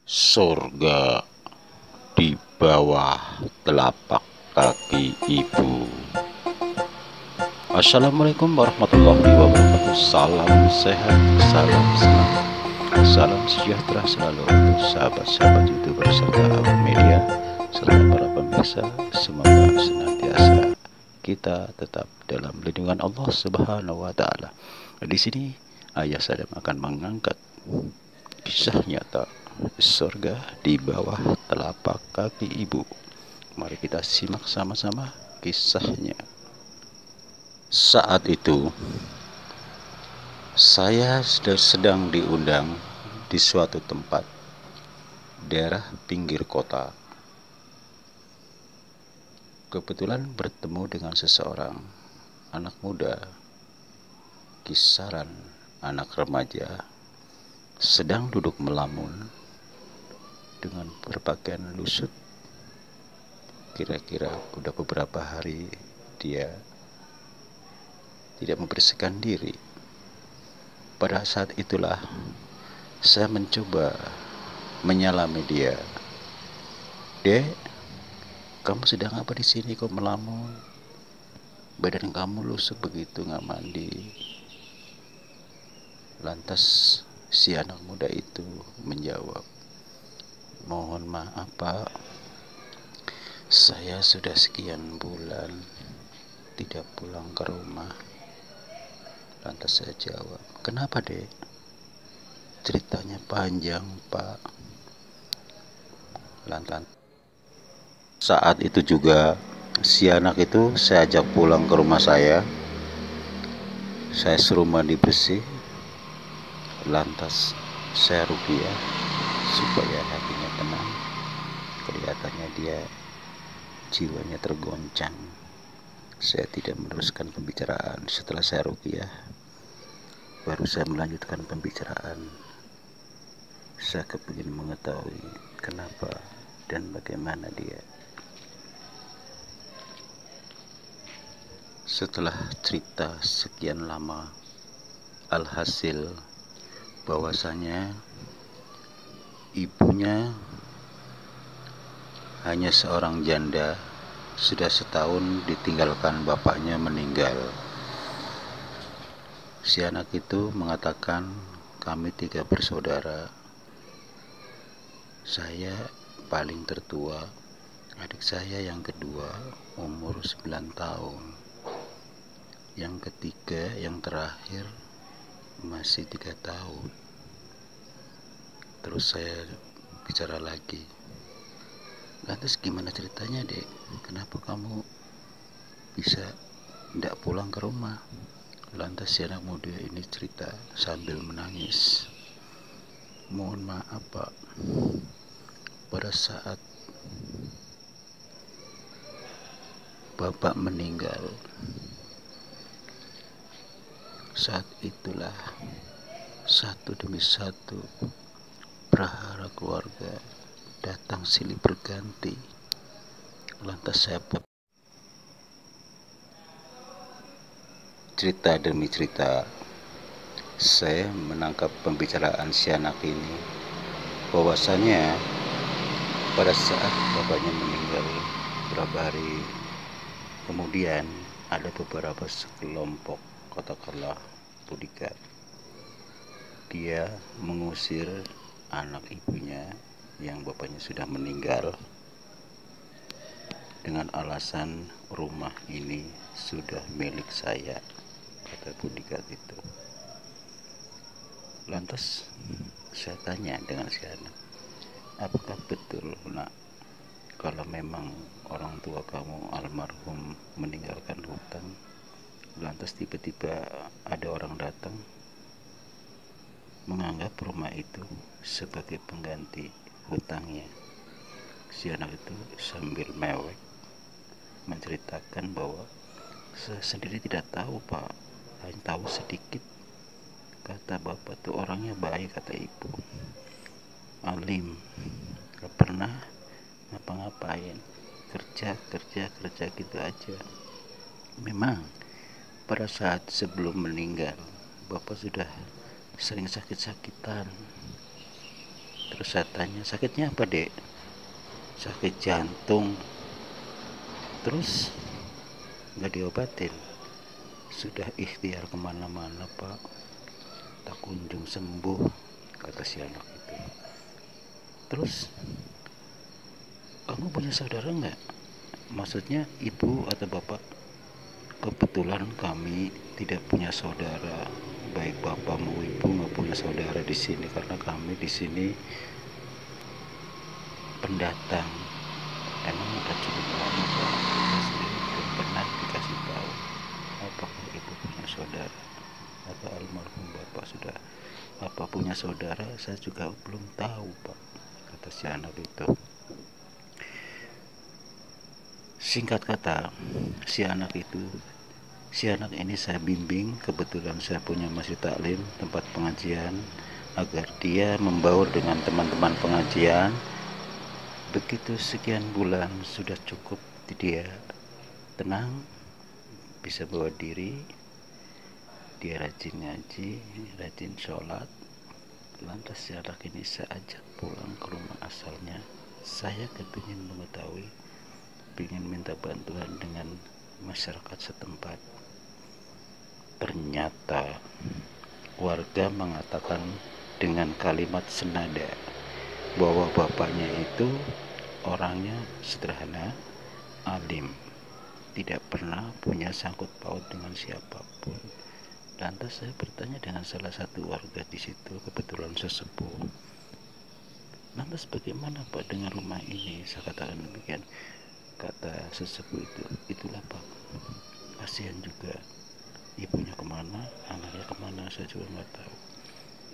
Surga di bawah telapak kaki ibu. Assalamualaikum warahmatullahi wabarakatuh. Salam sehat, salam senang, salam sejahtera selalu untuk sahabat-sahabat YouTuber serta awak media serta para pemirsa. Semoga senantiasa kita tetap dalam lindungan Allah Subhanahu wa taala. Di sini ayah sedang akan mengangkat kisah nyata surga di bawah telapak kaki ibu. Mari kita simak sama-sama kisahnya. Saat itu saya sedang diundang di suatu tempat daerah pinggir kota. Kebetulan bertemu dengan seseorang anak muda, kisaran anak remaja, sedang duduk melamun dengan berpakaian lusut. Kira-kira udah beberapa hari dia tidak membersihkan diri. Pada saat itulah saya mencoba menyalami dia. "Dek, kamu sedang apa di sini kok melamun? Badan kamu lusut begitu, nggak mandi." Lantas si anak muda itu menjawab, "Mohon maaf Pak, saya sudah sekian bulan tidak pulang ke rumah." Lantas saya jawab, "Kenapa Dek?" "Ceritanya panjang Pak." Lantas saat itu juga si anak itu saya ajak pulang ke rumah saya. Saya suruh mandi bersih. Lantas saya rupiah supaya hatinya tenang. Kelihatannya dia jiwanya tergoncang. Saya tidak meneruskan pembicaraan. Setelah saya rupiah, baru saya melanjutkan pembicaraan. Saya kepingin mengetahui kenapa dan bagaimana dia. Setelah cerita sekian lama, alhasil bahwasanya ibunya hanya seorang janda, sudah setahun ditinggalkan bapaknya meninggal. Si anak itu mengatakan, "Kami 3 bersaudara. Saya paling tertua, adik saya yang kedua umur 9 tahun. Yang ketiga, yang terakhir masih 3 tahun. Terus saya bicara lagi, "Lantas gimana ceritanya Dek? Kenapa kamu bisa tidak pulang ke rumah?" Lantas si anak muda ini cerita sambil menangis, "Mohon maaf Pak, pada saat bapak meninggal, saat itulah satu demi satu prahara keluarga datang silih berganti. Lantas saya cerita demi cerita, saya menangkap pembicaraan si anak ini bahwasanya pada saat bapaknya meninggal beberapa hari kemudian ada beberapa sekelompok, katakanlah bodyguard, dia mengusir anak ibunya yang bapaknya sudah meninggal dengan alasan rumah ini sudah milik saya, kata bodyguard itu. Lantas saya tanya dengan si anak, "Apakah betul nak, kalau memang orang tua kamu almarhum meninggalkan hutang, lantas tiba-tiba ada orang datang menganggap rumah itu sebagai pengganti hutangnya?" Si anak itu sambil mewek menceritakan bahwa, "Saya sendiri tidak tahu Pak, hanya tahu sedikit. Kata bapak tuh orangnya baik, kata ibu, alim, gak pernah ngapa-ngapain, kerja gitu aja. Memang pada saat sebelum meninggal bapak sudah sering sakit-sakitan, Terus saya tanya, sakitnya apa dek? Sakit jantung. Terus nggak diobatin. Sudah ikhtiar kemana-mana pak, tak kunjung sembuh, kata si anak itu. Terus kamu punya saudara nggak? Maksudnya ibu atau bapak? Kebetulan kami tidak punya saudara, baik bapak maupun ibu nggak punya saudara di sini karena kami di sini pendatang. Emang udah cukup lama pak, saya sendiri belum pernah dikasih tahu apakah ibu punya saudara atau almarhum bapak sudah apa punya saudara, saya juga belum tahu pak, kata si anak itu. Singkat kata, si anak ini saya bimbing, kebetulan saya punya masjid taklim, tempat pengajian, agar dia membaur dengan teman-teman pengajian. Begitu sekian bulan sudah cukup dia tenang, bisa bawa diri, dia rajin ngaji, rajin sholat. Lantas si anak ini saya ajak pulang ke rumah asalnya. Saya kepingin mengetahui, ingin minta bantuan dengan masyarakat setempat. Ternyata warga mengatakan dengan kalimat senada bahwa bapaknya itu orangnya sederhana, alim, tidak pernah punya sangkut paut dengan siapapun. Lantas saya bertanya dengan salah satu warga di situ, kebetulan sesepuh. Lantas bagaimana pak dengan rumah ini? Saya katakan demikian. Kata sesepuh itu, itulah pak, kasihan juga, ibunya kemana, anaknya kemana, saya juga nggak tahu.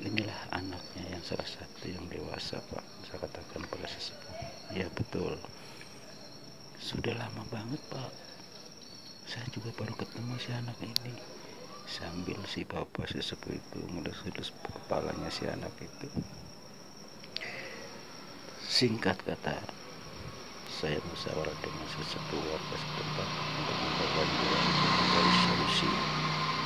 Inilah anaknya yang salah satu yang dewasa pak, saya katakan pada sesepuh. Ya betul, sudah lama banget pak, saya juga baru ketemu si anak ini. Sambil si bapak sesepuh itu ngelus-ngelus kepalanya si anak itu. Singkat kata, saya musyawarah dengan sesepuh warga setempat untuk minta bantuan mencari solusi.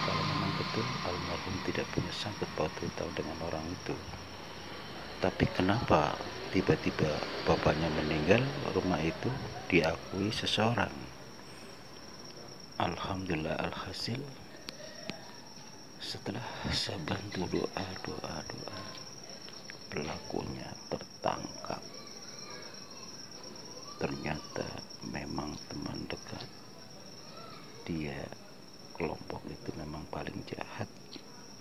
Kalau memang betul almarhum tidak punya sangkut paut hutang dengan orang itu, tapi kenapa tiba-tiba bapaknya meninggal, rumah itu diakui seseorang? Alhamdulillah, alhasil setelah saya bantu doa, pelakunya tertangkap. Ternyata memang teman dekat dia, kelompok itu memang paling jahat.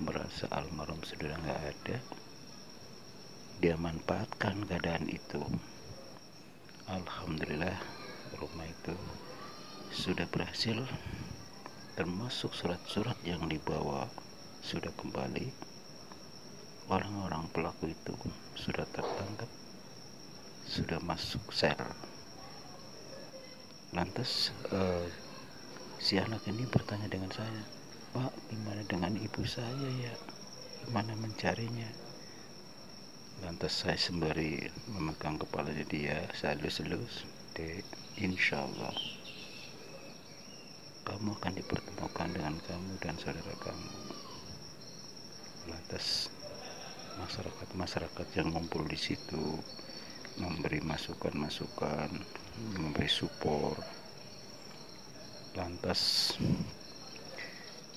Merasa almarhum sudah nggak ada, dia manfaatkan keadaan itu. Alhamdulillah rumah itu sudah berhasil, termasuk surat-surat yang dibawa sudah kembali. Orang-orang pelaku itu sudah tertangkap, sudah masuk sel. Lantas si anak ini bertanya dengan saya, Pak, gimana dengan ibu saya ya? Gimana mencarinya? Lantas saya sembari memegang kepalanya dia, saya elus-elus, Dek, insya Allah kamu akan dipertemukan dengan kamu dan saudara kamu. Lantas masyarakat yang ngumpul di situ memberi masukan, memberi support. Lantas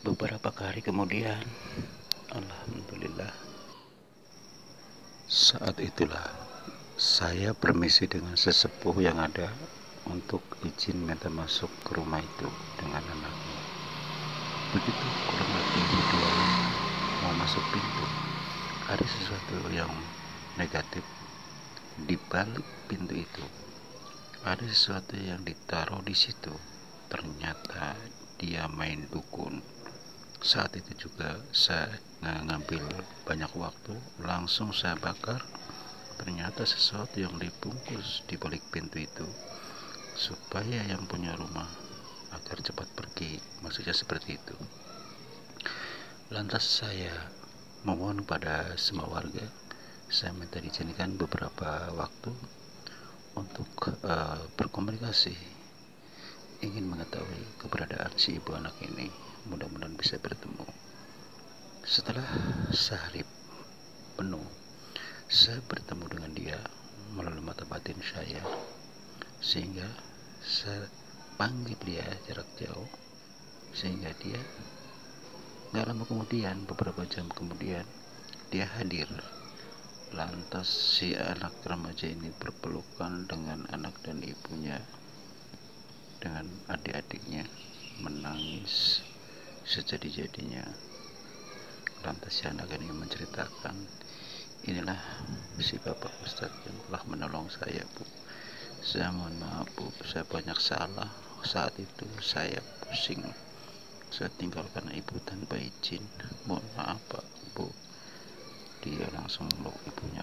beberapa hari kemudian, alhamdulillah, saat itulah saya permisi dengan sesepuh yang ada untuk izin minta masuk ke rumah itu dengan anaknya. Begitu kurang lebih 2 mau masuk pintu, ada sesuatu yang negatif di balik pintu itu. Ada sesuatu yang ditaruh di situ. Ternyata dia main dukun. Saat itu juga saya ngambil banyak waktu, langsung saya bakar. Ternyata sesuatu yang dibungkus di balik pintu itu supaya yang punya rumah agar cepat pergi, maksudnya seperti itu. Lantas saya memohon pada semua warga, saya minta diizinkan beberapa waktu untuk berkomunikasi, ingin mengetahui keberadaan si ibu anak ini, mudah-mudahan bisa bertemu. Setelah sehari penuh Saya bertemu dengan dia melalui mata batin saya, sehingga saya panggil dia jarak jauh, sehingga dia gak lama kemudian, beberapa jam kemudian, dia hadir. Lantas si anak remaja ini berpelukan dengan anak dan ibunya, dengan adik-adiknya, menangis sejadi-jadinya. Lantas si anak ini menceritakan, inilah si bapak ustadz yang telah menolong saya, Bu. Saya mohon maaf, Bu, saya banyak salah. Saat itu saya pusing, saya tinggalkan ibu tanpa izin. Mohon maaf, Pak, Bu. Dia langsung meluk ibunya,